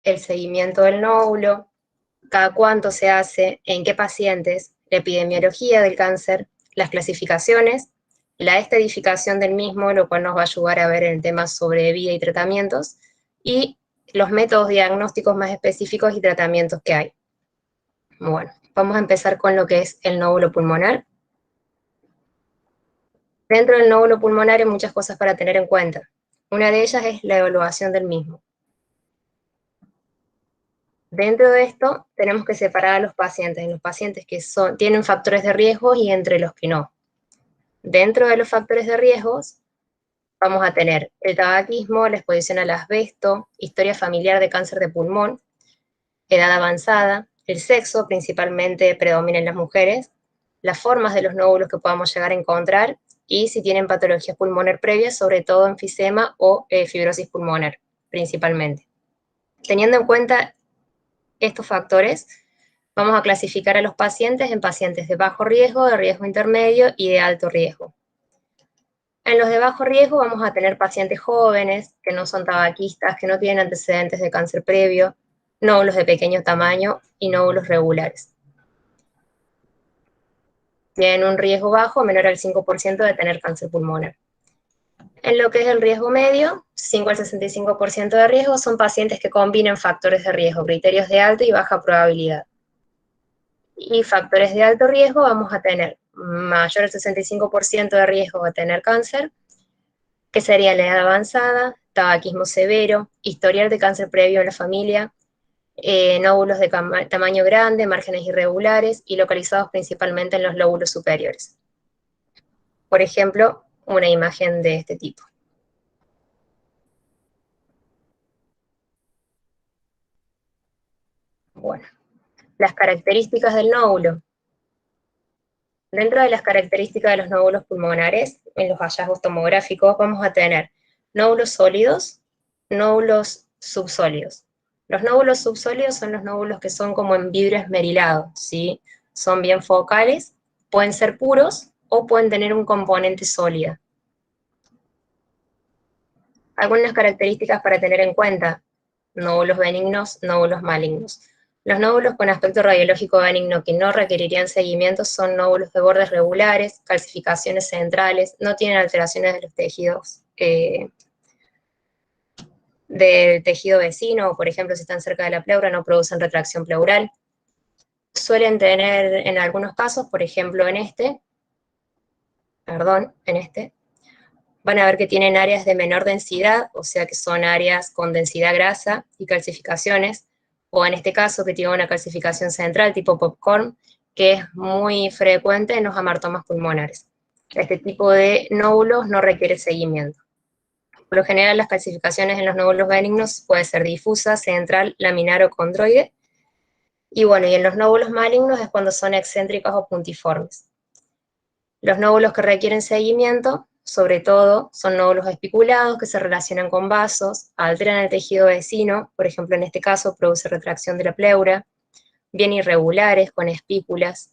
el seguimiento del nódulo, cada cuánto se hace, en qué pacientes, la epidemiología del cáncer, las clasificaciones, la estadificación del mismo, lo cual nos va a ayudar a ver el tema sobre vida y tratamientos, y los métodos diagnósticos más específicos y tratamientos que hay. Bueno, vamos a empezar con lo que es el nódulo pulmonar. Dentro del nódulo pulmonar hay muchas cosas para tener en cuenta. Una de ellas es la evaluación del mismo. Dentro de esto, tenemos que separar a los pacientes que tienen factores de riesgo y entre los que no. Dentro de los factores de riesgo, vamos a tener el tabaquismo, la exposición al asbesto, historia familiar de cáncer de pulmón, edad avanzada, el sexo, principalmente predomina en las mujeres, las formas de los nódulos que podamos llegar a encontrar, y si tienen patologías pulmonar previas, sobre todo enfisema o fibrosis pulmonar, principalmente. Teniendo en cuenta estos factores, vamos a clasificar a los pacientes en pacientes de bajo riesgo, de riesgo intermedio y de alto riesgo. En los de bajo riesgo vamos a tener pacientes jóvenes, que no son tabaquistas, que no tienen antecedentes de cáncer previo, nódulos de pequeño tamaño y nódulos regulares. Tienen un riesgo bajo, menor al 5% de tener cáncer pulmonar. En lo que es el riesgo medio, 5 al 65% de riesgo son pacientes que combinen factores de riesgo, criterios de alta y baja probabilidad. Y factores de alto riesgo vamos a tener mayor al 65% de riesgo de tener cáncer, que sería la edad avanzada, tabaquismo severo, historial de cáncer previo en la familia, nódulos de tamaño grande, márgenes irregulares y localizados principalmente en los lóbulos superiores. Por ejemplo, una imagen de este tipo. Bueno, las características del nódulo. Dentro de las características de los nódulos pulmonares, en los hallazgos tomográficos, vamos a tener nódulos sólidos, nódulos subsólidos. Los nódulos subsólidos son los nódulos que son como en vidrio esmerilado, ¿sí? Son bien focales, pueden ser puros o pueden tener un componente sólida. Algunas características para tener en cuenta: nódulos benignos, nódulos malignos. Los nódulos con aspecto radiológico benigno que no requerirían seguimiento son nódulos de bordes regulares, calcificaciones centrales, no tienen alteraciones de los tejidos del tejido vecino, o por ejemplo si están cerca de la pleura no producen retracción pleural. Suelen tener en algunos casos, por ejemplo en este, van a ver que tienen áreas de menor densidad, o sea que son áreas con densidad grasa y calcificaciones, o en este caso que tiene una calcificación central tipo popcorn, que es muy frecuente en los hamartomas pulmonares. Este tipo de nódulos no requiere seguimiento. Por lo general las calcificaciones en los nódulos benignos puede ser difusa, central, laminar o condroide, y bueno, y en los nódulos malignos es cuando son excéntricos o puntiformes. Los nódulos que requieren seguimiento, sobre todo, son nódulos espiculados que se relacionan con vasos, alteran el tejido vecino, por ejemplo en este caso produce retracción de la pleura, bien irregulares, con espículas.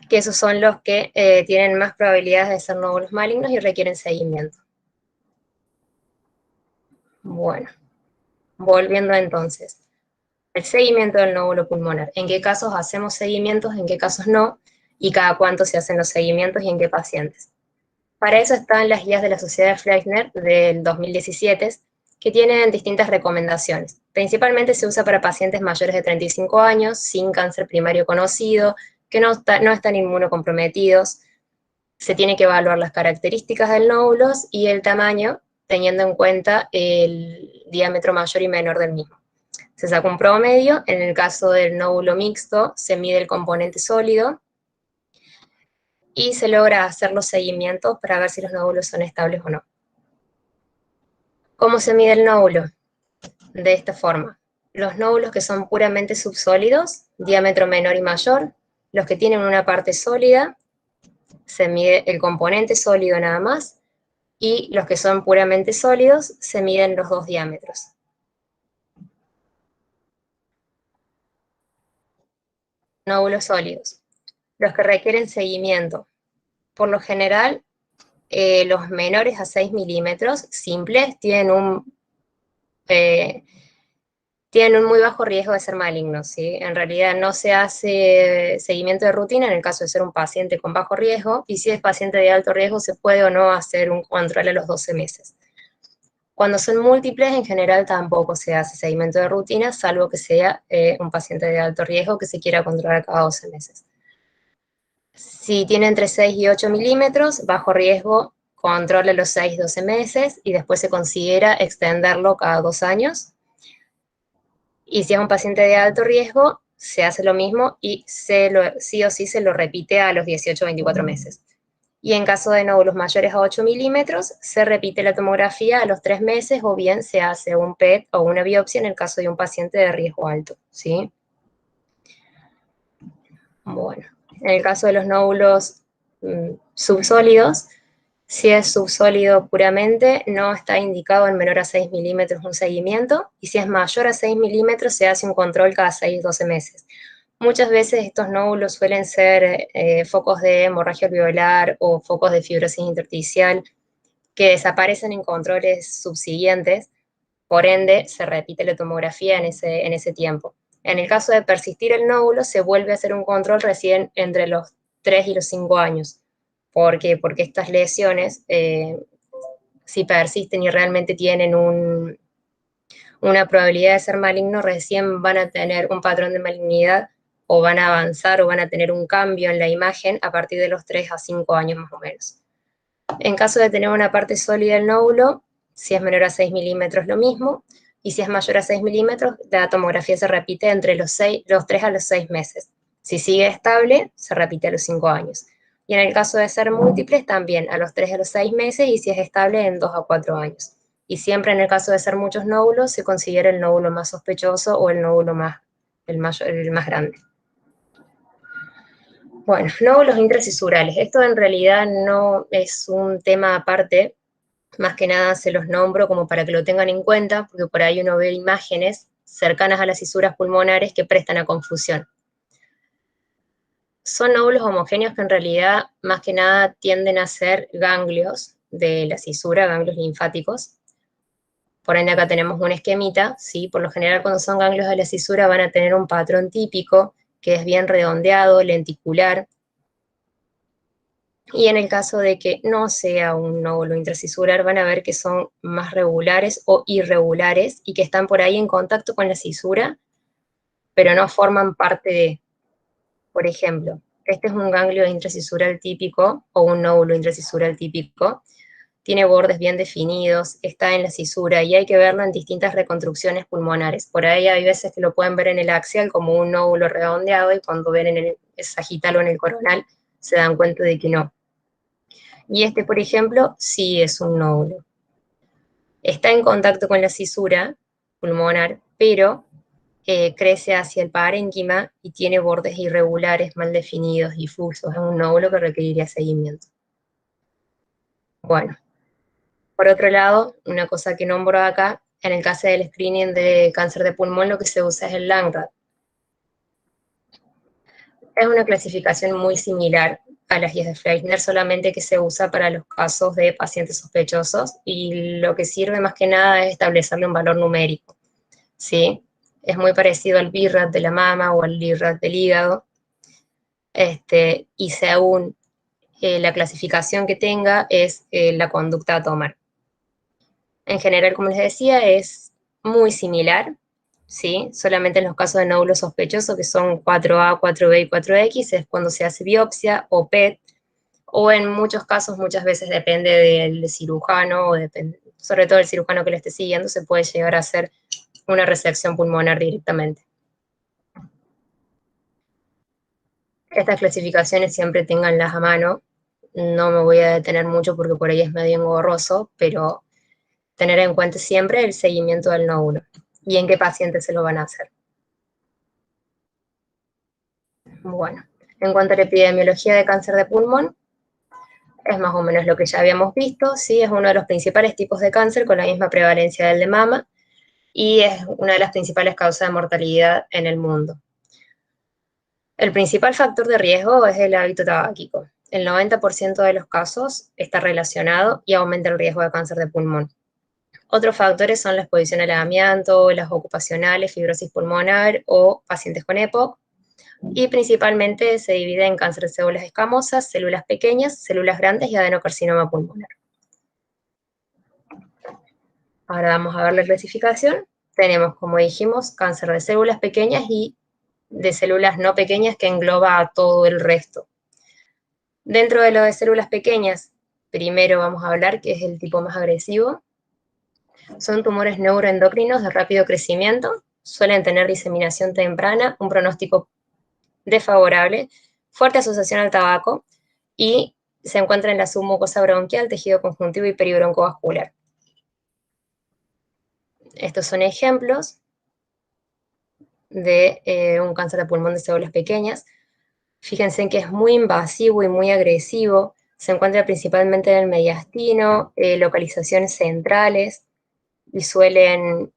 Que esos son los que tienen más probabilidades de ser nódulos malignos y requieren seguimiento. Bueno, volviendo entonces. El seguimiento del nódulo pulmonar. ¿En qué casos hacemos seguimientos, en qué casos no? Y cada cuánto se hacen los seguimientos y en qué pacientes. Para eso están las guías de la Sociedad de Fleischner del 2017, que tienen distintas recomendaciones. Principalmente se usa para pacientes mayores de 35 años, sin cáncer primario conocido, que no están inmunocomprometidos. Se tiene que evaluar las características del nódulo y el tamaño, teniendo en cuenta el diámetro mayor y menor del mismo. Se saca un promedio, en el caso del nódulo mixto se mide el componente sólido, y se logra hacer los seguimientos para ver si los nódulos son estables o no. ¿Cómo se mide el nódulo? De esta forma. Los nódulos que son puramente subsólidos, diámetro menor y mayor. Los que tienen una parte sólida, se mide el componente sólido nada más. Y los que son puramente sólidos, se miden los dos diámetros. Nódulos sólidos. Los que requieren seguimiento. Por lo general, los menores a 6 milímetros simples tienen un muy bajo riesgo de ser malignos, ¿sí? En realidad no se hace seguimiento de rutina en el caso de ser un paciente con bajo riesgo, y si es paciente de alto riesgo se puede o no hacer un control a los 12 meses. Cuando son múltiples, en general tampoco se hace seguimiento de rutina, salvo que sea un paciente de alto riesgo que se quiera controlar cada 12 meses. Si tiene entre 6 y 8 milímetros, bajo riesgo, controla los 6-12 meses y después se considera extenderlo cada 2 años. Y si es un paciente de alto riesgo, se hace lo mismo y sí o sí se lo repite a los 18-24 meses. Y en caso de nódulos mayores a 8 milímetros, se repite la tomografía a los 3 meses o bien se hace un PET o una biopsia en el caso de un paciente de riesgo alto, ¿sí? Bueno, en el caso de los nódulos subsólidos, si es subsólido puramente, no está indicado en menor a 6 milímetros un seguimiento, y si es mayor a 6 milímetros se hace un control cada 6-12 meses. Muchas veces estos nódulos suelen ser focos de hemorragia alveolar o focos de fibrosis intersticial que desaparecen en controles subsiguientes, por ende se repite la tomografía en ese tiempo. En el caso de persistir el nódulo, se vuelve a hacer un control recién entre los 3 y los 5 años. ¿Por qué? Porque estas lesiones, si persisten y realmente tienen una probabilidad de ser maligno, recién van a tener un patrón de malignidad o van a avanzar o van a tener un cambio en la imagen a partir de los 3 a 5 años más o menos. En caso de tener una parte sólida del nódulo, si es menor a 6 milímetros lo mismo, y si es mayor a 6 milímetros, la tomografía se repite entre los 3 a los 6 meses. Si sigue estable, se repite a los 5 años. Y en el caso de ser múltiples, también a los 3 a los 6 meses, y si es estable, en 2 a 4 años. Y siempre en el caso de ser muchos nódulos, se considera el nódulo más sospechoso o el nódulo el más grande. Bueno, nódulos intracisurales. Esto en realidad no es un tema aparte, más que nada se los nombro como para que lo tengan en cuenta, porque por ahí uno ve imágenes cercanas a las cisuras pulmonares que prestan a confusión. Son nódulos homogéneos que en realidad más que nada tienden a ser ganglios de la cisura, ganglios linfáticos. Por ende acá tenemos un esquemita, ¿sí? Por lo general cuando son ganglios de la cisura van a tener un patrón típico que es bien redondeado, lenticular. Y en el caso de que no sea un nódulo intracisular, van a ver que son más regulares o irregulares y que están por ahí en contacto con la cisura, pero no forman parte de. Por ejemplo, este es un ganglio intracisural típico o un nódulo intracisural típico. Tiene bordes bien definidos, está en la cisura y hay que verlo en distintas reconstrucciones pulmonares. Por ahí hay veces que lo pueden ver en el axial como un nódulo redondeado y cuando ven en el sagital o en el coronal se dan cuenta de que no. Y este, por ejemplo, sí es un nódulo. Está en contacto con la cisura pulmonar, pero crece hacia el parénquima y tiene bordes irregulares, mal definidos, difusos. Es un nódulo que requeriría seguimiento. Bueno, por otro lado, una cosa que nombro acá, en el caso del screening de cáncer de pulmón, lo que se usa es el Langrad. Es una clasificación muy similar a las guías de Fleischner, solamente que se usa para los casos de pacientes sospechosos y lo que sirve más que nada es establecerle un valor numérico, ¿sí? Es muy parecido al BIRAT de la mama o al BIRAT del hígado, y según la clasificación que tenga es la conducta a tomar. En general, como les decía, es muy similar, ¿sí? Solamente en los casos de nódulos sospechosos, que son 4A, 4B y 4X, es cuando se hace biopsia o PET, o en muchos casos, muchas veces depende del cirujano, o sobre todo el cirujano que lo esté siguiendo, se puede llegar a hacer una resección pulmonar directamente. Estas clasificaciones siempre ténganlas a mano, no me voy a detener mucho porque por ahí es medio engorroso, pero tener en cuenta siempre el seguimiento del nódulo y en qué pacientes se lo van a hacer. Bueno, en cuanto a la epidemiología de cáncer de pulmón, es más o menos lo que ya habíamos visto, ¿sí? Es uno de los principales tipos de cáncer con la misma prevalencia del de mama y es una de las principales causas de mortalidad en el mundo. El principal factor de riesgo es el hábito tabáquico. el 90% de los casos está relacionado y aumenta el riesgo de cáncer de pulmón. Otros factores son la exposición al amianto, las ocupacionales, fibrosis pulmonar o pacientes con EPOC. Y principalmente se divide en cáncer de células escamosas, células pequeñas, células grandes y adenocarcinoma pulmonar. Ahora vamos a ver la clasificación. Tenemos, como dijimos, cáncer de células pequeñas y de células no pequeñas que engloba a todo el resto. Dentro de lo de células pequeñas, primero vamos a hablar que es el tipo más agresivo. Son tumores neuroendocrinos de rápido crecimiento, suelen tener diseminación temprana, un pronóstico desfavorable, fuerte asociación al tabaco y se encuentra en la submucosa bronquial, tejido conjuntivo y peribroncovascular. Estos son ejemplos de un cáncer de pulmón de células pequeñas. Fíjense que es muy invasivo y muy agresivo, se encuentra principalmente en el mediastino, localizaciones centrales y suelen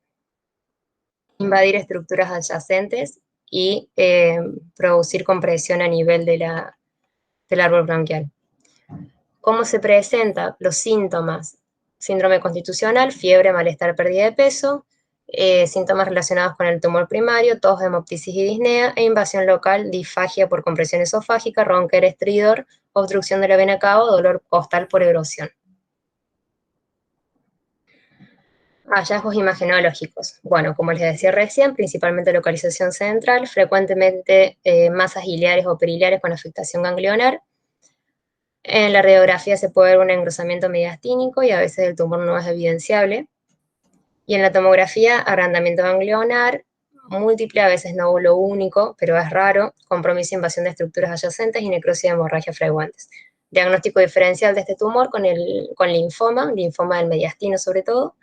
invadir estructuras adyacentes y producir compresión a nivel del árbol bronquial. ¿Cómo se presenta? Los síntomas: síndrome constitucional, fiebre, malestar, pérdida de peso, síntomas relacionados con el tumor primario, tos, hemoptisis y disnea, e invasión local, disfagia por compresión esofágica, ronquera, estridor, obstrucción de la vena cava o dolor costal por erosión. Hallazgos imagenológicos. Bueno, como les decía recién, principalmente localización central, frecuentemente masas iliares o periliares con afectación ganglionar. En la radiografía se puede ver un engrosamiento mediastínico y a veces el tumor no es evidenciable. Y en la tomografía, agrandamiento ganglionar, múltiple, a veces nódulo único, pero es raro, compromiso e invasión de estructuras adyacentes y necrosis de hemorragia frecuentes. Diagnóstico diferencial de este tumor con linfoma del mediastino sobre todo.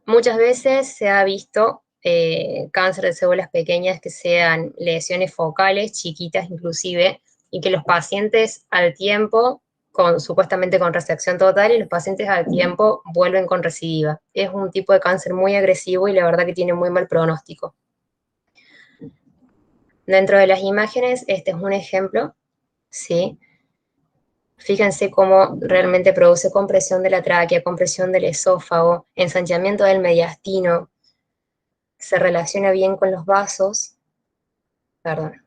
Muchas veces se ha visto cáncer de células pequeñas que sean lesiones focales, chiquitas inclusive, y que los pacientes al tiempo, supuestamente con resección total, y los pacientes al tiempo vuelven con recidiva. Es un tipo de cáncer muy agresivo y la verdad que tiene muy mal pronóstico. Dentro de las imágenes, este es un ejemplo, ¿sí? Fíjense cómo realmente produce compresión de la tráquea, compresión del esófago, ensanchamiento del mediastino, se relaciona bien con los vasos, perdón.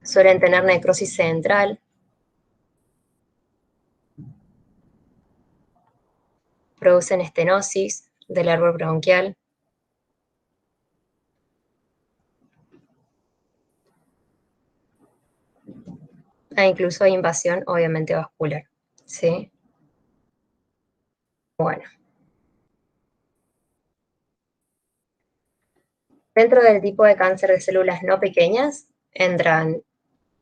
Suelen tener necrosis central, producen estenosis del árbol bronquial, e incluso hay invasión, obviamente, vascular, ¿sí? Bueno. Dentro del tipo de cáncer de células no pequeñas entran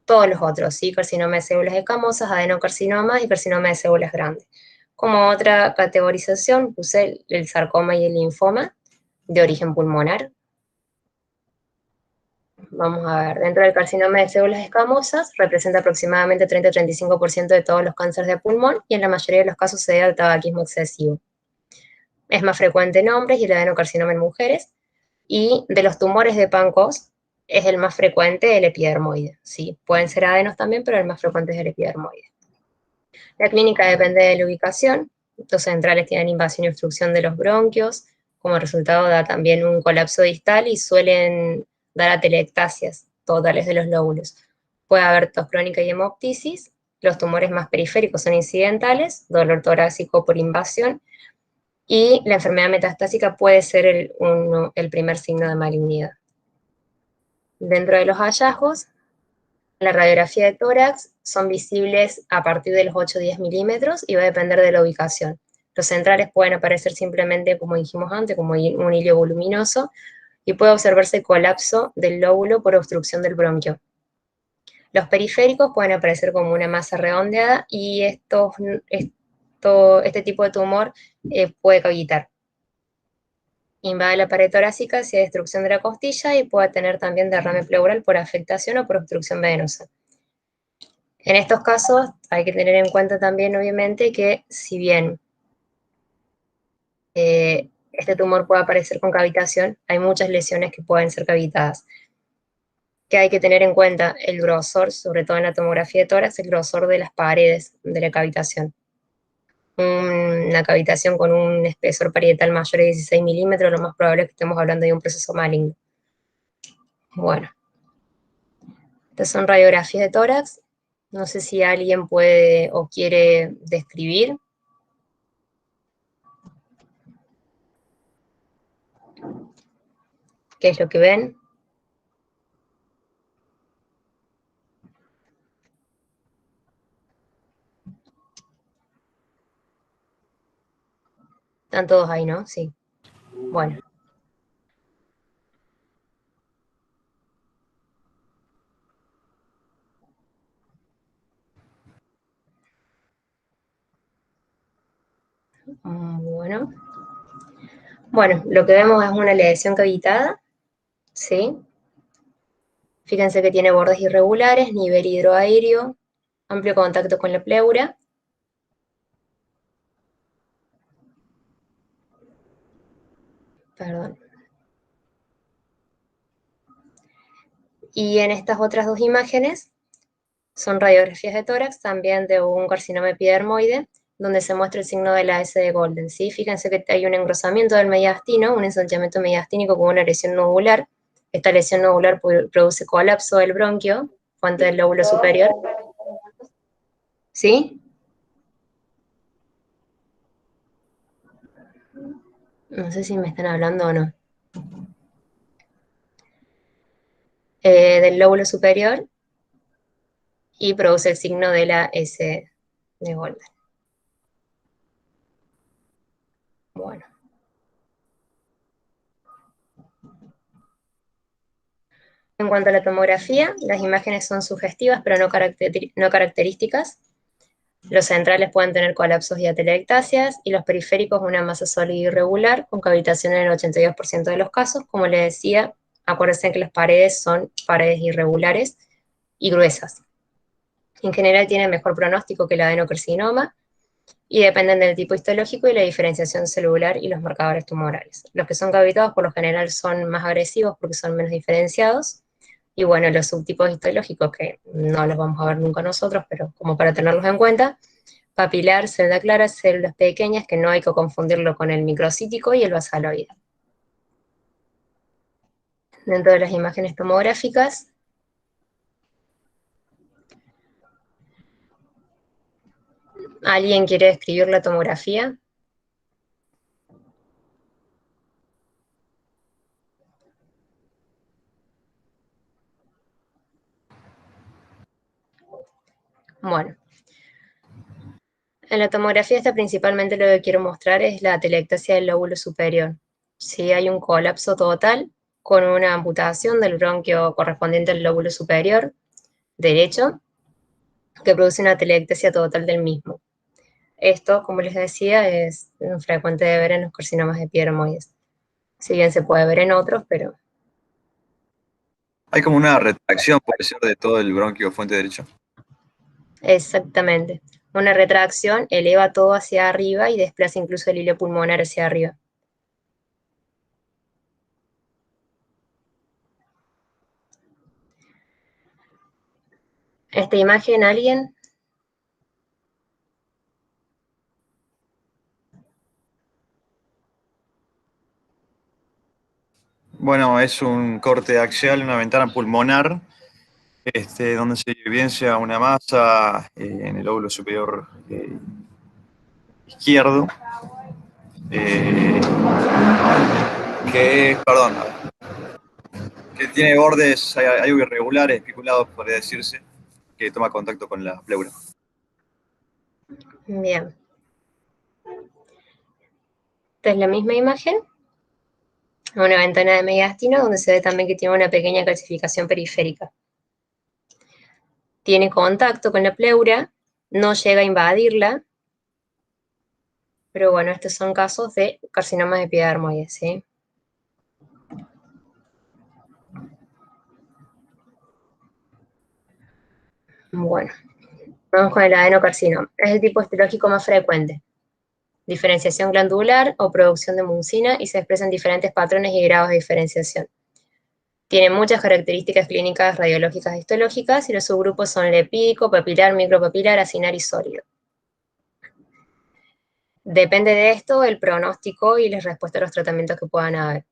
todos los otros, ¿sí? Carcinoma de células escamosas, adenocarcinoma y carcinoma de células grandes. Como otra categorización puse el sarcoma y el linfoma de origen pulmonar. Vamos a ver, dentro del carcinoma de células escamosas representa aproximadamente 30-35% de todos los cánceres de pulmón y en la mayoría de los casos se debe al tabaquismo excesivo. Es más frecuente en hombres y el adenocarcinoma en mujeres. Y de los tumores de Pancos es el más frecuente el epidermoide. Sí, pueden ser adenos también, pero el más frecuente es el epidermoide. La clínica depende de la ubicación. Los centrales tienen invasión y obstrucción de los bronquios. Como resultado da también un colapso distal y suelen dar atelectasias totales de los lóbulos. Puede haber tos crónica y hemoptisis. Los tumores más periféricos son incidentales, dolor torácico por invasión, y la enfermedad metastásica puede ser el primer signo de malignidad. Dentro de los hallazgos, la radiografía de tórax son visibles a partir de los 8-10 milímetros y va a depender de la ubicación. Los centrales pueden aparecer simplemente, como dijimos antes, como un hilo voluminoso, y puede observarse colapso del lóbulo por obstrucción del bronquio. Los periféricos pueden aparecer como una masa redondeada y este tipo de tumor puede cavitar. Invade la pared torácica hacia destrucción de la costilla y puede tener también derrame pleural por afectación o por obstrucción venosa. En estos casos hay que tener en cuenta también, obviamente, que si bien este tumor puede aparecer con cavitación, hay muchas lesiones que pueden ser cavitadas. ¿Qué hay que tener en cuenta? El grosor, sobre todo en la tomografía de tórax, el grosor de las paredes de la cavitación. Una cavitación con un espesor parietal mayor de 16 milímetros, lo más probable es que estemos hablando de un proceso maligno. Bueno, estas son radiografías de tórax. No sé si alguien puede o quiere describir. ¿Qué es lo que ven? Están todos ahí, ¿no? Sí. Bueno. Bueno. Bueno, lo que vemos es una lesión cavitada, ¿sí? Fíjense que tiene bordes irregulares, nivel hidroaéreo, amplio contacto con la pleura. Perdón. Y en estas otras dos imágenes son radiografías de tórax, también de un carcinoma epidermoide, donde se muestra el signo de la S de Golden, ¿sí? Fíjense que hay un engrosamiento del mediastino, un ensanchamiento mediastínico con una lesión nodular. Esta lesión nodular produce colapso del bronquio, fuente del lóbulo superior. ¿Sí? No sé si me están hablando o no. Del lóbulo superior, y produce el signo de la S de Golden. Bueno. En cuanto a la tomografía, las imágenes son sugestivas pero no características. Los centrales pueden tener colapsos y atelectasias, y los periféricos una masa sólida irregular, con cavitación en el 82% de los casos. Como les decía, acuérdense que las paredes son paredes irregulares y gruesas. En general tienen mejor pronóstico que el adenocarcinoma, y dependen del tipo histológico y la diferenciación celular y los marcadores tumorales. Los que son cavitados por lo general son más agresivos porque son menos diferenciados, y bueno, los subtipos histológicos, que no los vamos a ver nunca nosotros, pero como para tenerlos en cuenta: papilar, celda clara, células pequeñas, que no hay que confundirlo con el microcítico y el basaloide. Dentro de las imágenes tomográficas, ¿alguien quiere describir la tomografía? Bueno, en la tomografía esta principalmente lo que quiero mostrar es la atelectasia del lóbulo superior. Si hay un colapso total con una amputación del bronquio correspondiente al lóbulo superior derecho, que produce una atelectasia total del mismo. Esto, como les decía, es frecuente de ver en los carcinomas epidermoides. Si bien se puede ver en otros, pero... Hay como una retracción, puede ser, de todo el bronquio fuente derecho. Exactamente. Una retracción eleva todo hacia arriba y desplaza incluso el hilo pulmonar hacia arriba. Esta imagen, ¿alguien? Bueno, es un corte axial, una ventana pulmonar, donde se evidencia una masa en el lóbulo superior izquierdo, que tiene bordes algo irregulares, espiculados, podría decirse, que toma contacto con la pleura. Bien. Esta es la misma imagen, una ventana de mediastino donde se ve también que tiene una pequeña calcificación periférica. Tiene contacto con la pleura, no llega a invadirla, pero bueno, estos son casos de carcinomas epidermoides, ¿sí? Bueno, vamos con el adenocarcinoma. Es el tipo histológico más frecuente. Diferenciación glandular o producción de mucina, y se expresan diferentes patrones y grados de diferenciación. Tiene muchas características clínicas radiológicas e histológicas y los subgrupos son lepídico, papilar, micropapilar, acinar y sólido. Depende de esto el pronóstico y la respuesta a los tratamientos que puedan haber.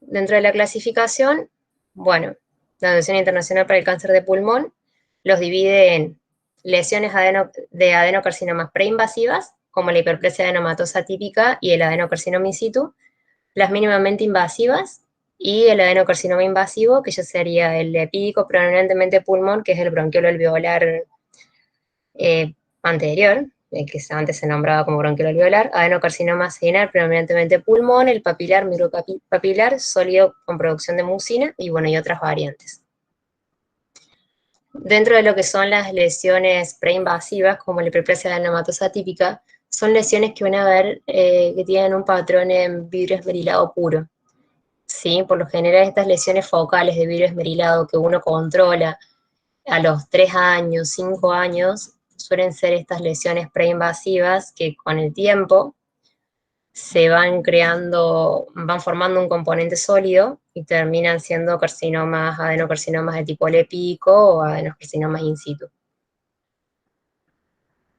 Dentro de la clasificación, bueno, la Asociación Internacional para el Cáncer de Pulmón los divide en lesiones de adenocarcinomas preinvasivas, como la hiperplasia adenomatosa típica y el adenocarcinoma in situ, las mínimamente invasivas y el adenocarcinoma invasivo, que ya sería el epídico predominantemente pulmón, que es el bronquiolo alveolar anterior, que antes se nombraba como bronquiolo alveolar, adenocarcinoma senar, predominantemente pulmón, el papilar, micropapilar, sólido con producción de mucina, y bueno, y otras variantes. Dentro de lo que son las lesiones preinvasivas, como la hiperplasia adenomatosa típica, son lesiones que van a ver que tienen un patrón en vidrio esmerilado puro. ¿Sí? Por lo general estas lesiones focales de vidrio esmerilado que uno controla a los 3 años, 5 años, suelen ser estas lesiones preinvasivas que con el tiempo se van creando, van formando un componente sólido y terminan siendo carcinomas, adenocarcinomas de tipo lepídico o adenocarcinomas in situ.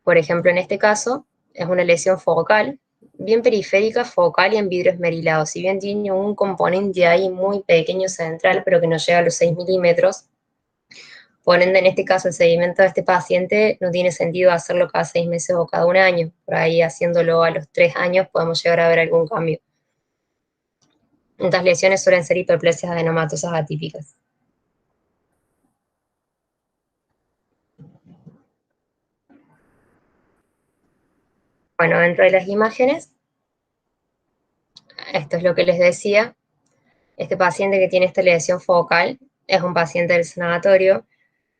Por ejemplo, en este caso, es una lesión focal, bien periférica, focal y en vidrio esmerilado. Si bien tiene un componente ahí muy pequeño central, pero que no llega a los 6 milímetros, por ende, en este caso, el seguimiento de este paciente no tiene sentido hacerlo cada 6 meses o cada 1 año. Por ahí, haciéndolo a los 3 años, podemos llegar a ver algún cambio. Estas lesiones suelen ser hiperplasias adenomatosas atípicas. Bueno, dentro de las imágenes, esto es lo que les decía. Este paciente que tiene esta lesión focal es un paciente del sanatorio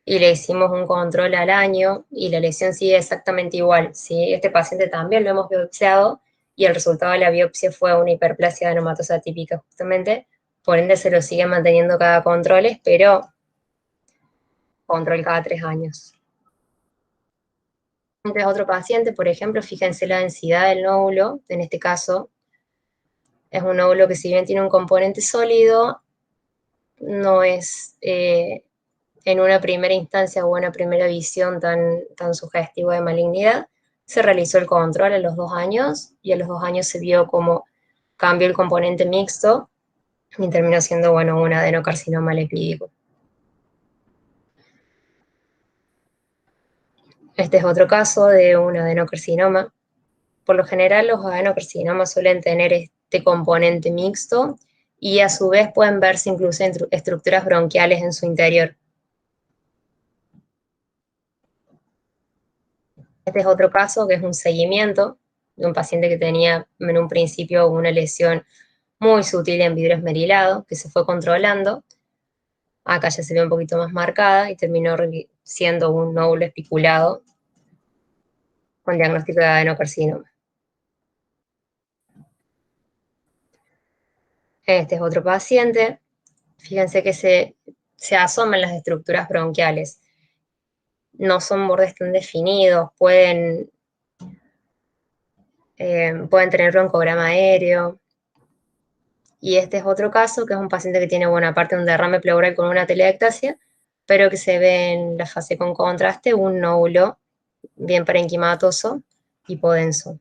y le hicimos un control al año y la lesión sigue exactamente igual, ¿sí? Este paciente también lo hemos biopsiado y el resultado de la biopsia fue una hiperplasia adenomatosa típica justamente, por ende se lo sigue manteniendo cada control, pero control cada 3 años. Este es otro paciente, por ejemplo, fíjense la densidad del nódulo, en este caso es un nódulo que si bien tiene un componente sólido, no es en una primera instancia o una primera visión tan sugestivo de malignidad. Se realizó el control a los 2 años y a los 2 años se vio cómo cambió el componente mixto y terminó siendo, bueno, un adenocarcinoma lepídico. Este es otro caso de un adenocarcinoma. Por lo general, los adenocarcinomas suelen tener este componente mixto y a su vez pueden verse incluso estructuras bronquiales en su interior. Este es otro caso que es un seguimiento de un paciente que tenía en un principio una lesión muy sutil en vidrio esmerilado, que se fue controlando. Acá ya se ve un poquito más marcada y terminó siendo un nódulo espiculado con diagnóstico de adenocarcinoma. Este es otro paciente. Fíjense que se asoman las estructuras bronquiales. No son bordes tan definidos, pueden tener broncograma aéreo. Y este es otro caso, que es un paciente que tiene buena parte de un derrame pleural con una telangiectasia, pero que se ve en la fase con contraste un nódulo bien parenquimatoso, hipodenso.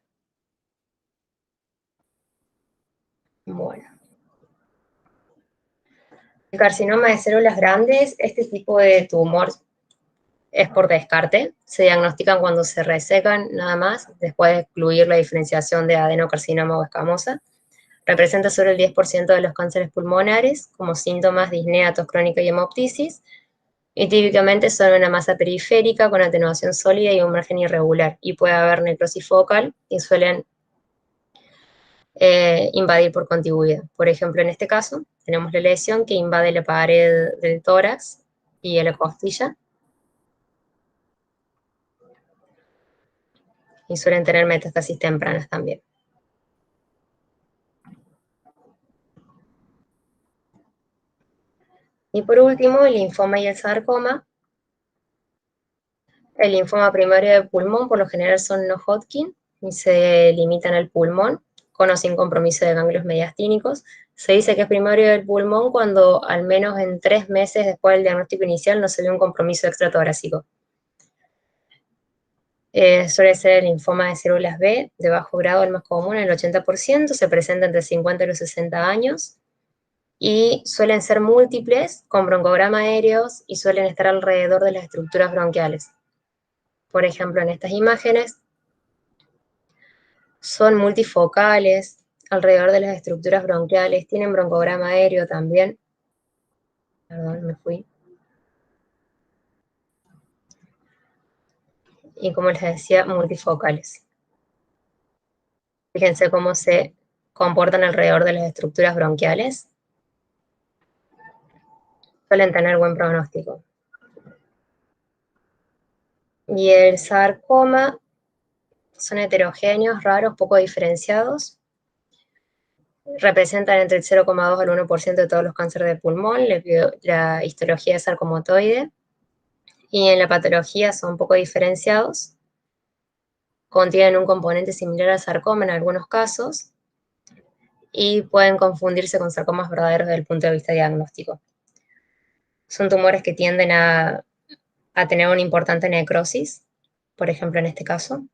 Bueno. El carcinoma de células grandes, este tipo de tumor es por descarte, se diagnostican cuando se resecan nada más, después de excluir la diferenciación de adenocarcinoma o escamosa. Representa sobre el 10% de los cánceres pulmonares, como síntomas disnea, tos crónica y hemoptisis, y típicamente son una masa periférica con atenuación sólida y un margen irregular, y puede haber necrosis focal y suelen invadir por contigüidad. Por ejemplo, en este caso, tenemos la lesión que invade la pared del tórax y la costilla, y suelen tener metástasis tempranas también. Y por último, el linfoma y el sarcoma. El linfoma primario de pulmón por lo general son no Hodgkin y se limitan al pulmón, con o sin compromiso de ganglios mediastínicos. Se dice que es primario del pulmón cuando al menos en 3 meses después del diagnóstico inicial no se ve un compromiso extratorácico. Suele ser el linfoma de células B, de bajo grado el más común, el 80%, se presenta entre 50 y los 60 años, y suelen ser múltiples, con broncograma aéreos, y suelen estar alrededor de las estructuras bronquiales. Por ejemplo, en estas imágenes son multifocales, alrededor de las estructuras bronquiales, tienen broncograma aéreo también. Perdón, me fui. Y como les decía, multifocales. Fíjense cómo se comportan alrededor de las estructuras bronquiales. Suelen tener buen pronóstico. Y el sarcoma son heterogéneos, raros, poco diferenciados. Representan entre el 0,2 al 1% de todos los cánceres de pulmón, la histología es sarcomatoide. Y en la patología son poco diferenciados. Contienen un componente similar al sarcoma en algunos casos. Y pueden confundirse con sarcomas verdaderos desde el punto de vista diagnóstico. Son tumores que tienden a tener una importante necrosis, por ejemplo en este caso,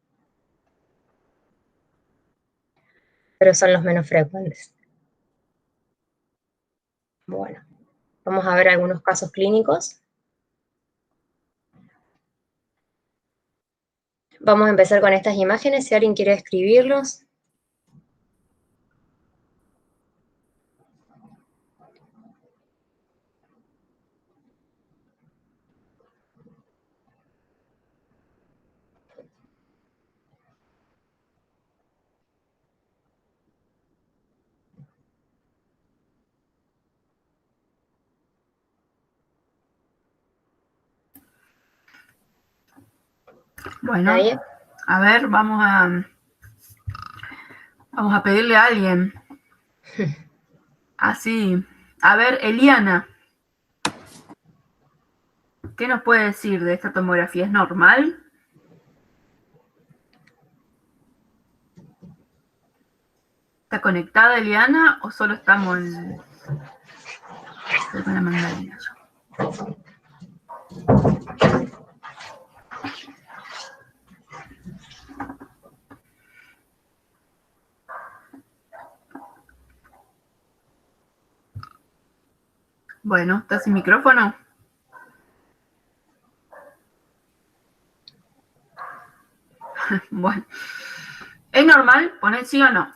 pero son los menos frecuentes. Bueno, vamos a ver algunos casos clínicos. Vamos a empezar con estas imágenes, si alguien quiere escribirlos. Bueno, Ahí. a ver, vamos a pedirle a alguien. Así. A ver, Eliana, ¿qué nos puede decir de esta tomografía? ¿Es normal? ¿Está conectada Eliana o solo estamos en... Estoy con la mandarina yo. Bueno, ¿está sin micrófono? Bueno. ¿Es normal poner sí o no?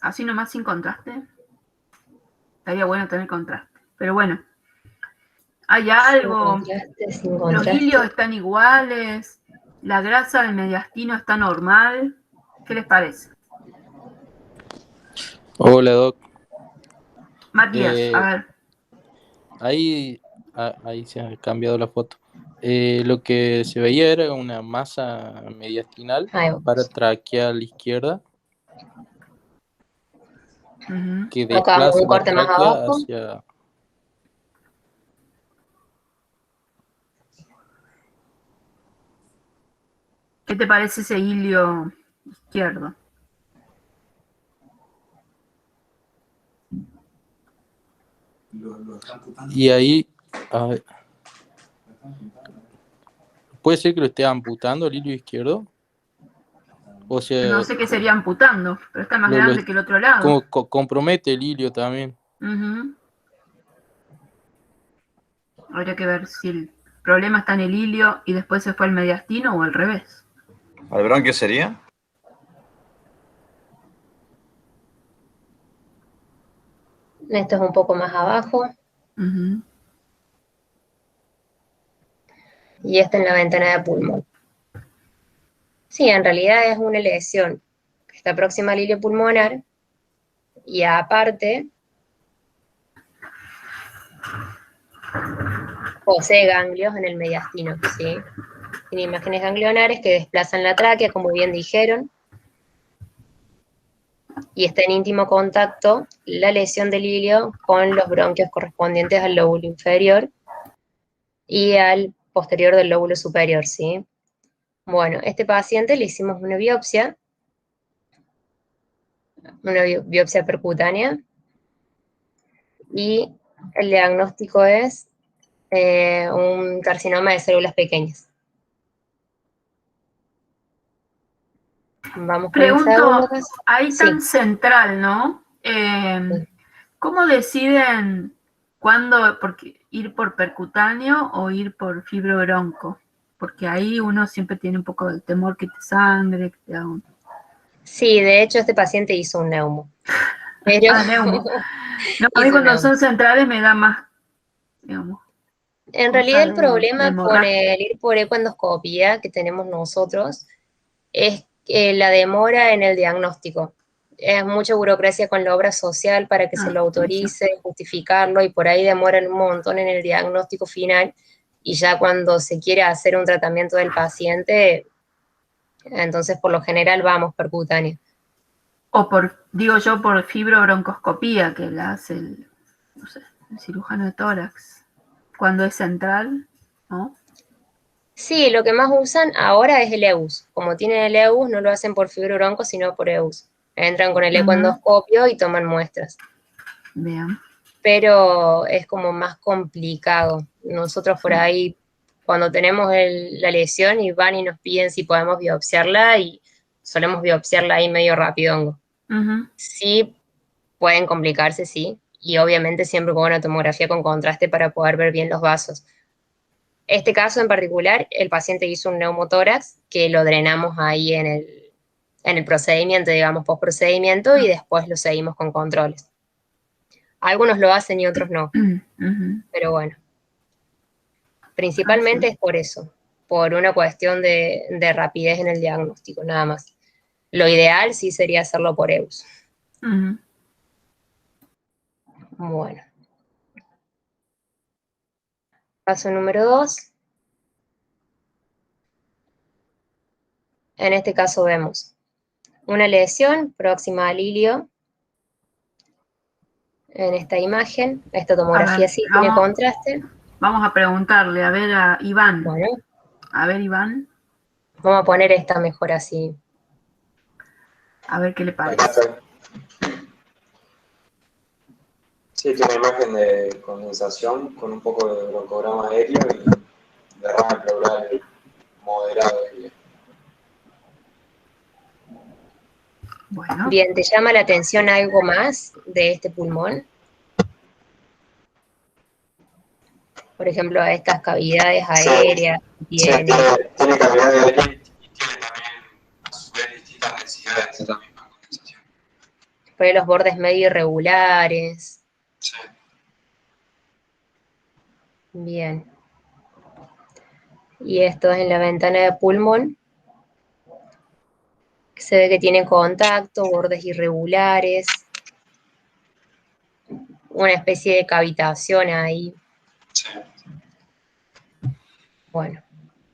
Así nomás sin contraste. Estaría bueno tener contraste. Pero bueno. ¿Hay algo? Sin Los contraste. hilios están iguales. La grasa del mediastino está normal. ¿Qué les parece? Hola, Doc. Matías, a ver. Ahí se ha cambiado la foto. Lo que se veía era una masa mediastinal paratraqueal izquierda que Acá desplaza un la corte más tráquea abajo. hacia... ¿Qué te parece ese hilio izquierdo? Y ahí... a ver, ¿puede ser que lo esté amputando el hilio izquierdo? O sea, No sé qué sería amputando, pero está más grande que el otro lado. como compromete el hilio también. Habría que ver si el problema está en el hilio y después se fue al mediastino o al revés. ¿Al bronquio sería? Esto es un poco más abajo. Y esto en la ventana de pulmón. Sí, en realidad es una lesión que está próxima al hilio pulmonar y aparte posee ganglios en el mediastino, ¿sí? Tiene imágenes ganglionares que desplazan la tráquea, como bien dijeron, y está en íntimo contacto la lesión del hilio con los bronquios correspondientes al lóbulo inferior, y al posterior del lóbulo superior, ¿sí? Bueno, este paciente le hicimos una biopsia percutánea, y el diagnóstico es un carcinoma de células pequeñas. Vamos con el segundo Pregunto, caso. ahí Sí. tan central, ¿no? ¿Cómo deciden cuándo ir por percutáneo o ir por fibrobronco? Porque ahí uno siempre tiene un poco de temor que te sangre, que te haga un... Sí, de hecho este paciente hizo un neumo. Pero neumo. No, a mí cuando son centrales me da más, digamos. En realidad el problema con el ir por ecoendoscopía que tenemos nosotros es la demora en el diagnóstico. Es mucha burocracia con la obra social para que se lo autorice, justificarlo, y por ahí demoran un montón en el diagnóstico final, y ya cuando se quiere hacer un tratamiento del paciente, entonces por lo general vamos percutáneo. O digo yo, por fibrobroncoscopía, que la hace el cirujano de tórax, cuando es central, ¿no? Sí, lo que más usan ahora es el EUS. Como tienen el EUS, no lo hacen por fibrobronco, sino por EUS. Entran con el ecoendoscopio y toman muestras. Bien. Pero es como más complicado. Nosotros por ahí, cuando tenemos la lesión, y van y nos piden si podemos biopsiarla, y solemos biopsiarla ahí medio rapidongo. Sí, pueden complicarse, sí, y obviamente siempre con una tomografía con contraste para poder ver bien los vasos. Este caso en particular, el paciente hizo un neumotórax que lo drenamos ahí en el procedimiento, digamos, post-procedimiento, y después lo seguimos con controles. Algunos lo hacen y otros no, pero bueno. Principalmente es por eso, por una cuestión de rapidez en el diagnóstico, nada más. Lo ideal sí sería hacerlo por EUS. Bueno. Paso número 2. En este caso vemos una lesión próxima al ilio. En esta imagen, esta tomografía sí tiene contraste. Vamos a preguntarle, a ver a Iván. Bueno. A ver, Iván. Vamos a poner esta mejor así. A ver qué le parece. Sí, tiene una imagen de condensación con un poco de broncograma aéreo y derrame pleural moderado. Bueno. Bien, ¿te llama la atención algo más de este pulmón? Por ejemplo, a estas cavidades aéreas. Tiene cavidades aéreas y tiene también, a su vez, distintas densidades de la misma condensación. Por los bordes medio irregulares. Sí. Bien. Y esto es en la ventana de pulmón. Se ve que tiene contacto, bordes irregulares. Una especie de cavitación ahí. Sí. Bueno.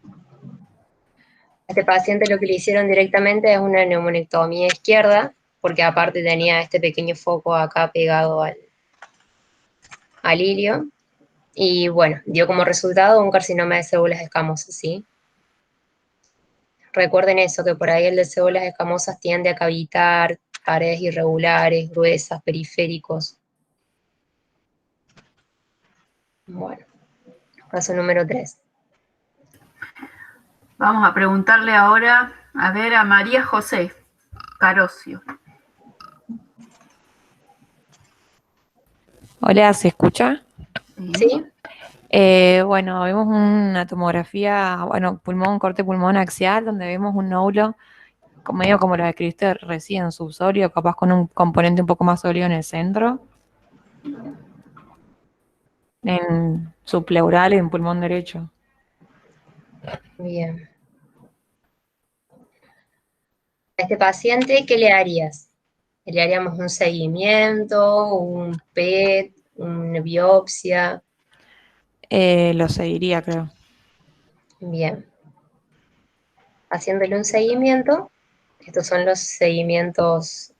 A este paciente lo que le hicieron directamente es una neumonectomía izquierda, porque aparte tenía este pequeño foco acá pegado al ilio. Y bueno, dio como resultado un carcinoma de células escamosas, ¿sí? Recuerden eso, que por ahí el de células escamosas tiende a cavitar, paredes irregulares, gruesas, periféricos. Bueno, caso número 3. Vamos a preguntarle ahora, a ver, a María José Carocio. Hola, ¿se escucha? Sí. Bueno, vemos una tomografía, pulmón, corte pulmón axial, donde vemos un nódulo, medio como lo describiste recién, subsólido, capaz con un componente un poco más sólido en el centro, en subpleural y en pulmón derecho. Bien. A este paciente, ¿qué le harías? ¿Le haríamos un seguimiento, un PET, una biopsia? Lo seguiría, creo. Bien. Haciéndole un seguimiento, estos son los seguimientos,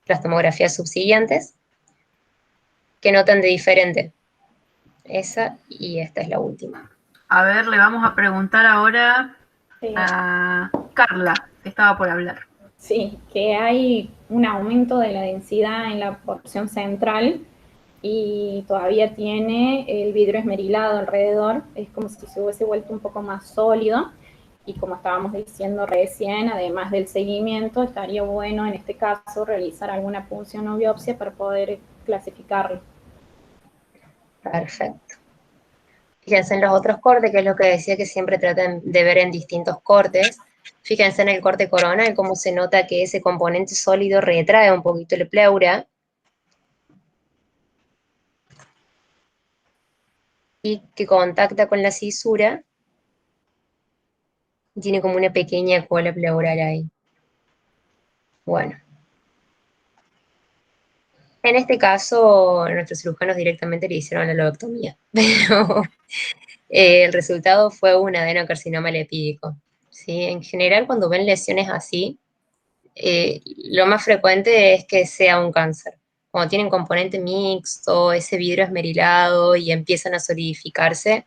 las tomografías subsiguientes, que notan de diferente. Esa y esta es la última. A ver, le vamos a preguntar ahora a Carla, que estaba por hablar. Sí, que hay un aumento de la densidad en la porción central y todavía tiene el vidrio esmerilado alrededor, es como si se hubiese vuelto un poco más sólido, y como estábamos diciendo recién, además del seguimiento, estaría bueno en este caso realizar alguna punción o biopsia para poder clasificarlo. Perfecto. Fíjense en los otros cortes, que es lo que decía que siempre traten de ver en distintos cortes. Fíjense en el corte coronal, cómo se nota que ese componente sólido retrae un poquito la pleura. Y que contacta con la cisura. Y tiene como una pequeña cola pleural ahí. Bueno. En este caso, nuestros cirujanos directamente le hicieron la lobectomía. Pero el resultado fue un adenocarcinoma lepídico. ¿Sí? En general, cuando ven lesiones así, lo más frecuente es que sea un cáncer. Cuando tienen componente mixto, ese vidrio esmerilado y empiezan a solidificarse.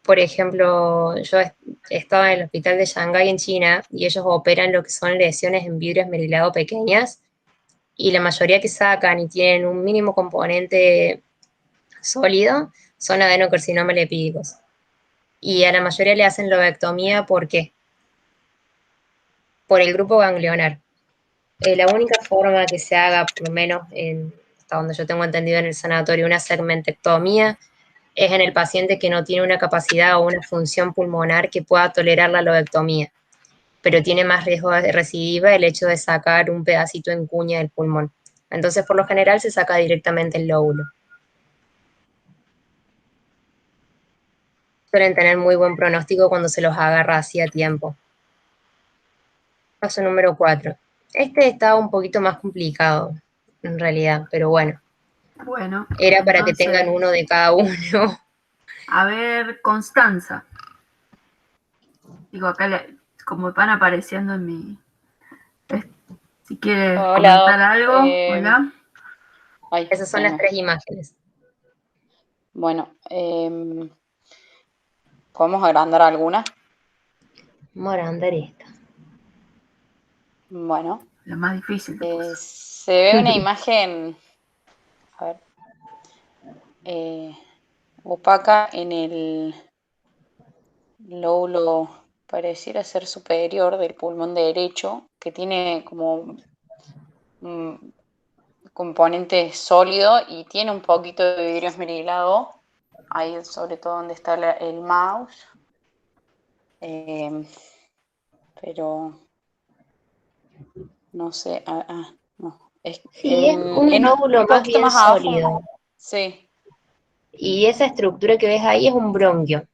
Por ejemplo, yo estaba en el hospital de Shanghái en China y ellos operan lo que son lesiones en vidrio esmerilado pequeñas y la mayoría que sacan y tienen un mínimo componente sólido son adenocarcinomas lepídicos. Y a la mayoría le hacen lobectomía, ¿por qué? Por el grupo ganglionar. La única forma que se haga, por lo menos hasta donde yo tengo entendido en el sanatorio, una segmentectomía, es en el paciente que no tiene una capacidad o una función pulmonar que pueda tolerar la lobectomía, pero tiene más riesgo de recidiva el hecho de sacar un pedacito en cuña del pulmón. Entonces, por lo general, se saca directamente el lóbulo. Suelen tener muy buen pronóstico cuando se los agarra así a tiempo. Paso número 4. Este está un poquito más complicado, en realidad, pero bueno. Bueno. Era para entonces, que tengan uno de cada uno. A ver, Constanza. Digo, acá como van apareciendo en mi... Si quieres comentar algo. Hola. Esas son las 3 imágenes. Bueno, ¿podemos agrandar alguna? Vamos a agrandar esta. Bueno. Lo más difícil. Se ve una imagen, a ver, opaca en el lóbulo, pareciera ser superior del pulmón derecho, que tiene como un componente sólido y tiene un poquito de vidrio esmerilado, ahí sobre todo donde está el mouse, pero no sé, no. Sí, es un lóbulo más bien sólido. Sí. Y esa estructura que ves ahí es un bronquio.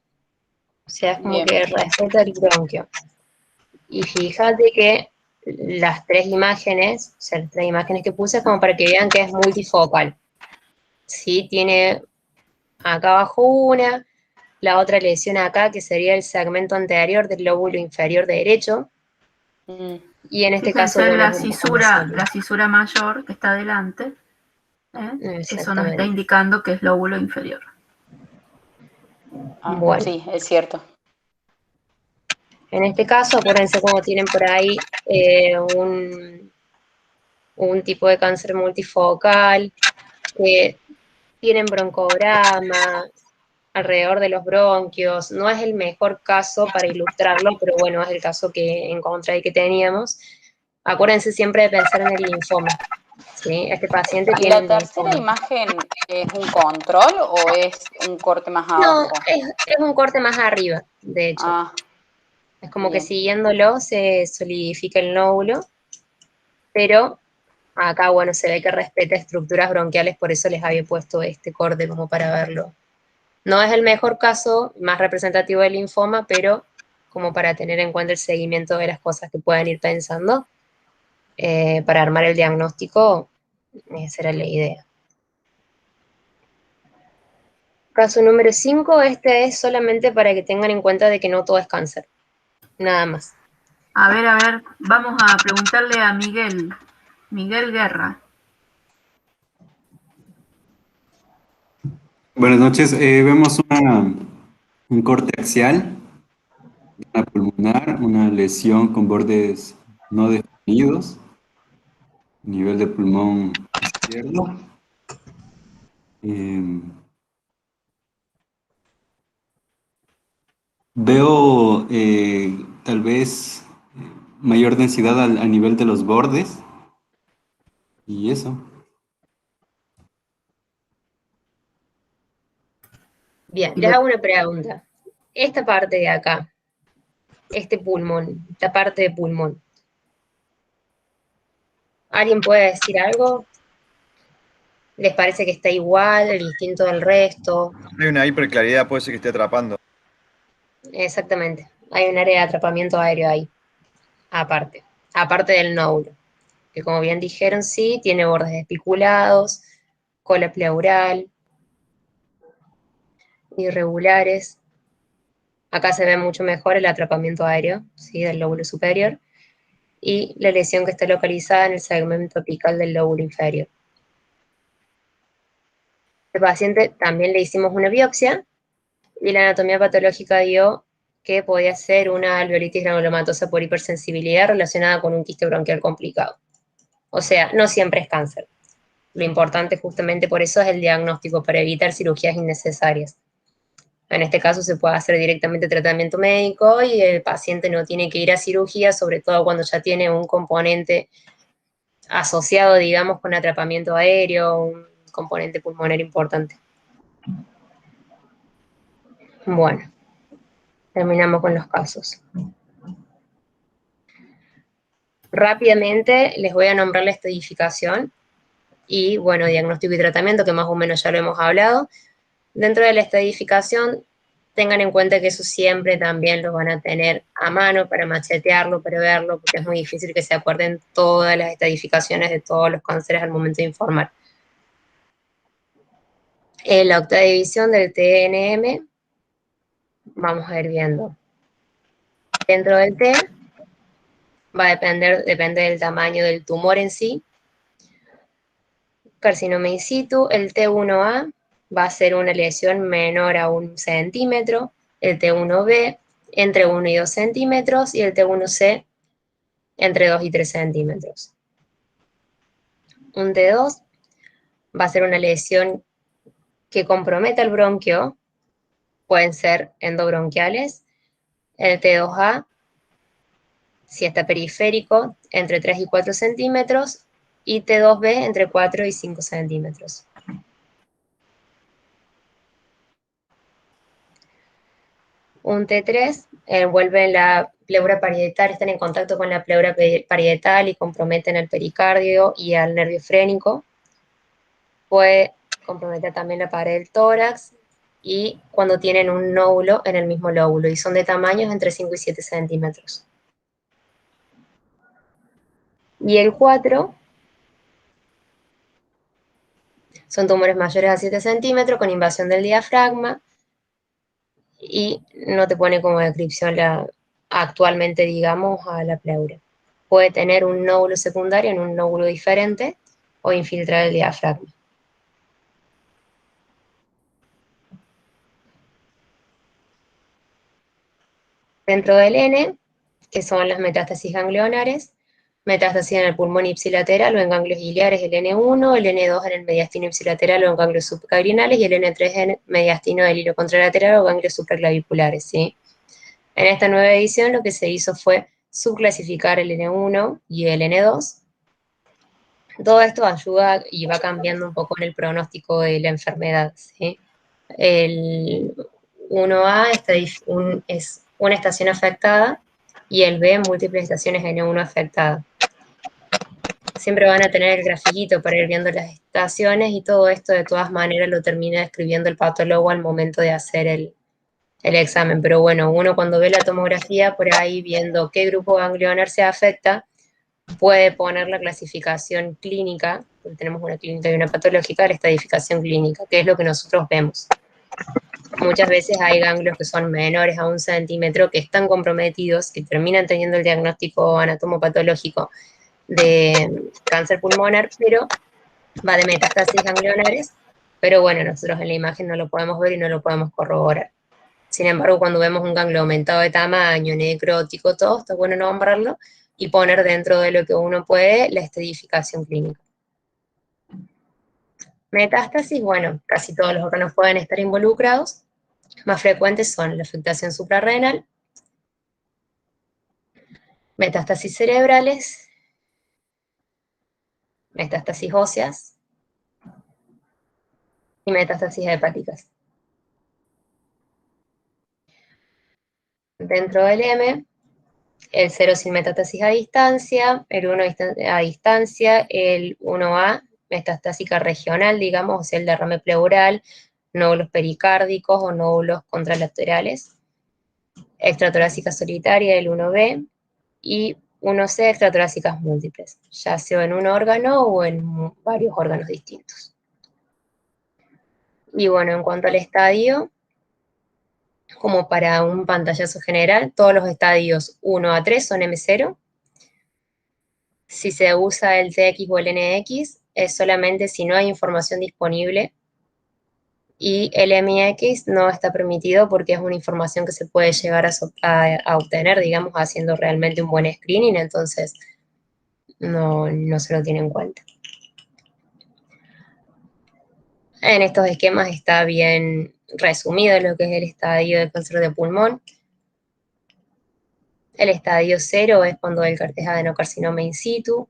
O sea, es como bien, que respeta el bronquio. Y fíjate que las 3 imágenes, o sea, las 3 imágenes que puse es como para que vean que es multifocal. Sí, tiene acá abajo una, la otra lesión acá, que sería el segmento anterior del lóbulo inferior derecho. Y en este caso, bueno, la cisura mayor que está adelante, eso nos está indicando que es lóbulo inferior. Bueno. Sí, es cierto. En este caso, acuérdense cómo tienen por ahí un tipo de cáncer multifocal, que tienen broncograma alrededor de los bronquios. No es el mejor caso para ilustrarlo, pero bueno, es el caso que encontré y que teníamos. Acuérdense siempre de pensar en el linfoma. ¿Sí? Este paciente tiene... ¿La tercera imagen es un control o es un corte más abajo? No, es un corte más arriba, de hecho. Es como bien, que siguiéndolo se solidifica el nódulo, pero acá, bueno, se ve que respeta estructuras bronquiales, por eso les había puesto este corte como para verlo. No es el mejor caso, más representativo del linfoma, pero como para tener en cuenta el seguimiento de las cosas que puedan ir pensando, para armar el diagnóstico, esa era la idea. Caso número 5, este es solamente para que tengan en cuenta de que no todo es cáncer. Nada más. A ver, vamos a preguntarle a Miguel Guerra. Buenas noches. Vemos un corte axial, una pulmonar, una lesión con bordes no definidos, nivel de pulmón izquierdo. Veo tal vez mayor densidad a nivel de los bordes y eso. Bien, les hago una pregunta. Esta parte de acá, este pulmón, esta parte de pulmón, ¿alguien puede decir algo? ¿Les parece que está igual, distinto del resto? Hay una hiperclaridad, puede ser que esté atrapando. Exactamente, hay un área de atrapamiento aéreo ahí, aparte del nódulo, que como bien dijeron, sí, tiene bordes espiculados, cola pleural, irregulares. Acá se ve mucho mejor el atrapamiento aéreo, ¿sí?, del lóbulo superior, y la lesión que está localizada en el segmento apical del lóbulo inferior. Al paciente también le hicimos una biopsia, y la anatomía patológica dio que podía ser una alveolitis granulomatosa por hipersensibilidad relacionada con un quiste bronquial complicado. O sea, no siempre es cáncer. Lo importante justamente por eso es el diagnóstico, para evitar cirugías innecesarias. En este caso se puede hacer directamente tratamiento médico y el paciente no tiene que ir a cirugía, sobre todo cuando ya tiene un componente asociado, digamos, con atrapamiento aéreo, un componente pulmonar importante. Bueno, terminamos con los casos. Rápidamente les voy a nombrar la estadificación y, bueno, diagnóstico y tratamiento, que más o menos ya lo hemos hablado. Dentro de la estadificación, tengan en cuenta que eso siempre también lo van a tener a mano para machetearlo, para verlo, porque es muy difícil que se acuerden todas las estadificaciones de todos los cánceres al momento de informar. En la octava división del TNM, vamos a ir viendo. Dentro del T, va a depende del tamaño del tumor en sí. Carcinoma in situ, el T1A va a ser una lesión menor a 1 centímetro, el T1B entre 1 y 2 centímetros y el T1C entre 2 y 3 centímetros. Un T2 va a ser una lesión que comprometa el bronquio, pueden ser endobronquiales. El T2A, si está periférico, entre 3 y 4 centímetros, y T2B entre 4 y 5 centímetros. Un T3 envuelve la pleura parietal, están en contacto con la pleura parietal y comprometen el pericardio y al nervio frénico. Puede comprometer también la pared del tórax y cuando tienen un nódulo en el mismo lóbulo y son de tamaños entre 5 y 7 centímetros. Y el 4 son tumores mayores a 7 centímetros con invasión del diafragma y no te pone como descripción actualmente, digamos, a la pleura. Puede tener un nódulo secundario en un nódulo diferente o infiltrar el diafragma. Dentro del N, que son las metástasis ganglionares, metástasis en el pulmón ipsilateral o en ganglios iliares, el N1, el N2 en el mediastino ipsilateral o en ganglios subcabrinales y el N3 en el mediastino del hilo contralateral o ganglios supraclaviculares, ¿sí? En esta nueva edición lo que se hizo fue subclasificar el N1 y el N2. Todo esto ayuda y va cambiando un poco en el pronóstico de la enfermedad, ¿sí? El 1A es una estación afectada y el B múltiples estaciones N1 afectadas. Siempre van a tener el grafiquito para ir viendo las estaciones y todo esto de todas maneras lo termina describiendo el patólogo al momento de hacer el examen. Pero bueno, uno cuando ve la tomografía por ahí viendo qué grupo ganglionar se afecta, puede poner la clasificación clínica, porque tenemos una clínica y una patológica, la estadificación clínica, que es lo que nosotros vemos. Muchas veces hay ganglios que son menores a 1 centímetro, que están comprometidos, que terminan teniendo el diagnóstico anatomopatológico de cáncer pulmonar, pero va de metástasis ganglionares pero bueno, nosotros en la imagen no lo podemos ver y no lo podemos corroborar. Sin embargo, cuando vemos un ganglio aumentado de tamaño, necrótico, todo, está bueno nombrarlo y poner dentro de lo que uno puede la estadificación clínica. Metástasis, bueno, casi todos los órganos pueden estar involucrados. Más frecuentes son la afectación suprarrenal, metástasis cerebrales, metástasis óseas y metástasis hepáticas. Dentro del M, el 0 sin metástasis a distancia, el 1 a distancia, el 1A, metastásica regional, digamos, o sea, el derrame pleural, nódulos pericárdicos o nódulos contralaterales, extratorácica solitaria, el 1B, y 1C, extratorácicas múltiples, ya sea en un órgano o en varios órganos distintos. Y bueno, en cuanto al estadio, como para un pantallazo general, todos los estadios 1 a 3 son M0. Si se usa el TX o el NX, es solamente si no hay información disponible, y el MX no está permitido porque es una información que se puede llegar a obtener, digamos, haciendo realmente un buen screening, entonces no se lo tiene en cuenta. En estos esquemas está bien resumido lo que es el estadio de cáncer de pulmón. El estadio 0 es cuando el es adenocarcinoma in situ.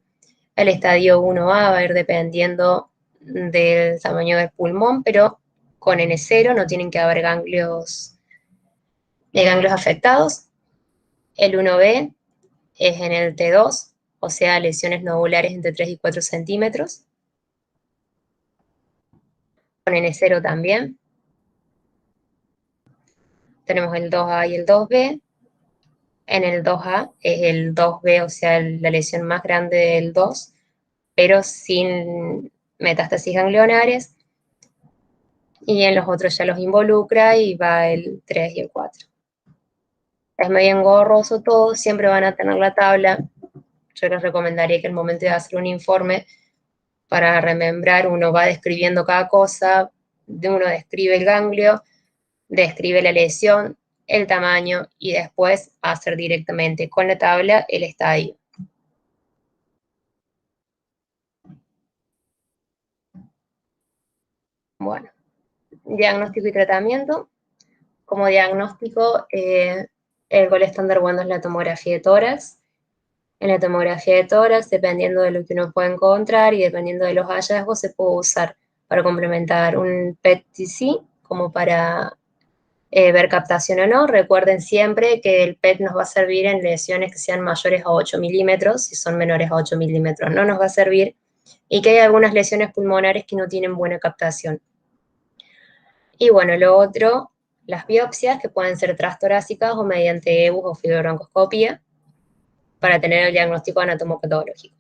El estadio 1A va a ir dependiendo del tamaño del pulmón, pero con N0 no tienen que haber ganglios afectados. El 1B es en el T2, o sea, lesiones nodulares entre 3 y 4 centímetros. Con N0 también. Tenemos el 2A y el 2B. En el 2A es el 2B, o sea, la lesión más grande del 2, pero sin metástasis ganglionares. Y en los otros ya los involucra y va el 3 y el 4. Es medio engorroso todo, siempre van a tener la tabla. Yo les recomendaría que al momento de hacer un informe, para remembrar, uno va describiendo cada cosa, uno describe el ganglio, describe la lesión, el tamaño, y después hacer directamente con la tabla el estadio. Bueno, diagnóstico y tratamiento. Como diagnóstico, el gol estándar bueno es la tomografía de tórax. En la tomografía de tórax, dependiendo de lo que uno pueda encontrar y dependiendo de los hallazgos, se puede usar para complementar un PET-TC, como para ver captación o no. Recuerden siempre que el PET nos va a servir en lesiones que sean mayores a 8 milímetros, si son menores a 8 milímetros no nos va a servir, y que hay algunas lesiones pulmonares que no tienen buena captación. Y bueno, lo otro, las biopsias, que pueden ser transtorácicas o mediante EBUS o fibrobroncoscopía, para tener el diagnóstico anatomopatológico.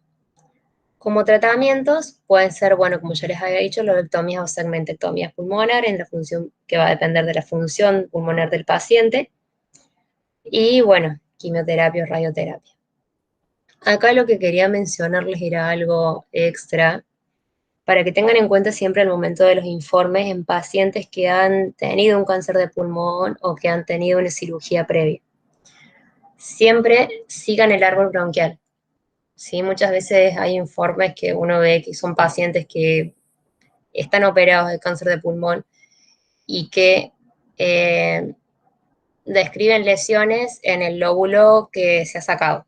Como tratamientos, pueden ser, bueno, como ya les había dicho, lobectomías o segmentectomías pulmonares, en la función que va a depender de la función pulmonar del paciente. Y bueno, quimioterapia o radioterapia. Acá lo que quería mencionarles era algo extra, para que tengan en cuenta siempre al momento de los informes en pacientes que han tenido un cáncer de pulmón o que han tenido una cirugía previa. Siempre sigan el árbol bronquial. ¿Sí? Muchas veces hay informes que uno ve que son pacientes que están operados de cáncer de pulmón y que describen lesiones en el lóbulo que se ha sacado.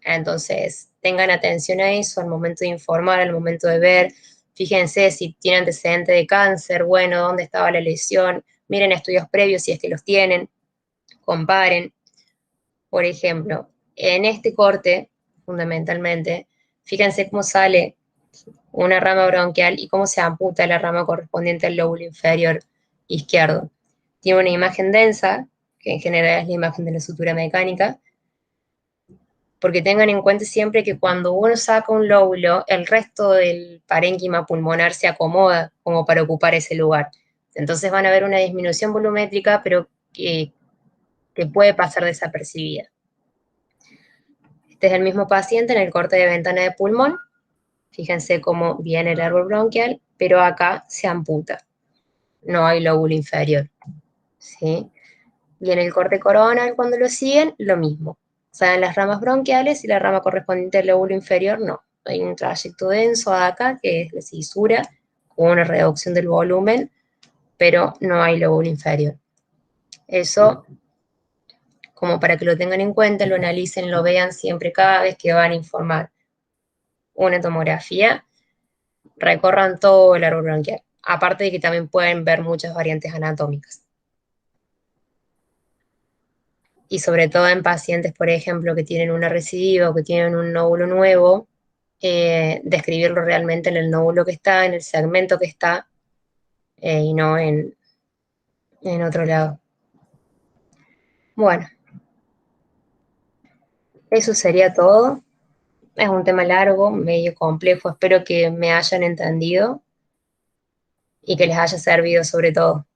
Entonces, tengan atención a eso al momento de informar, al momento de ver. Fíjense si tiene antecedente de cáncer, bueno, dónde estaba la lesión, miren estudios previos si es que los tienen, comparen. Por ejemplo, en este corte, fundamentalmente, fíjense cómo sale una rama bronquial y cómo se amputa la rama correspondiente al lóbulo inferior izquierdo. Tiene una imagen densa, que en general es la imagen de la sutura mecánica, porque tengan en cuenta siempre que cuando uno saca un lóbulo, el resto del parénquima pulmonar se acomoda como para ocupar ese lugar. Entonces van a ver una disminución volumétrica, pero que puede pasar desapercibida. Este es el mismo paciente en el corte de ventana de pulmón. Fíjense cómo viene el árbol bronquial, pero acá se amputa. No hay lóbulo inferior, ¿sí? Viene el corte coronal cuando lo siguen, lo mismo. Salen las ramas bronquiales y la rama correspondiente al lóbulo inferior no. Hay un trayecto denso acá, que es la cisura, con una reducción del volumen, pero no hay lóbulo inferior. Eso, como para que lo tengan en cuenta, lo analicen, lo vean siempre cada vez que van a informar una tomografía, recorran todo el árbol bronquial. Aparte de que también pueden ver muchas variantes anatómicas. Y sobre todo en pacientes, por ejemplo, que tienen una recidiva o que tienen un nódulo nuevo, describirlo realmente en el nódulo que está, en el segmento que está, y no en otro lado. Bueno, eso sería todo. Es un tema largo, medio complejo, espero que me hayan entendido y que les haya servido sobre todo.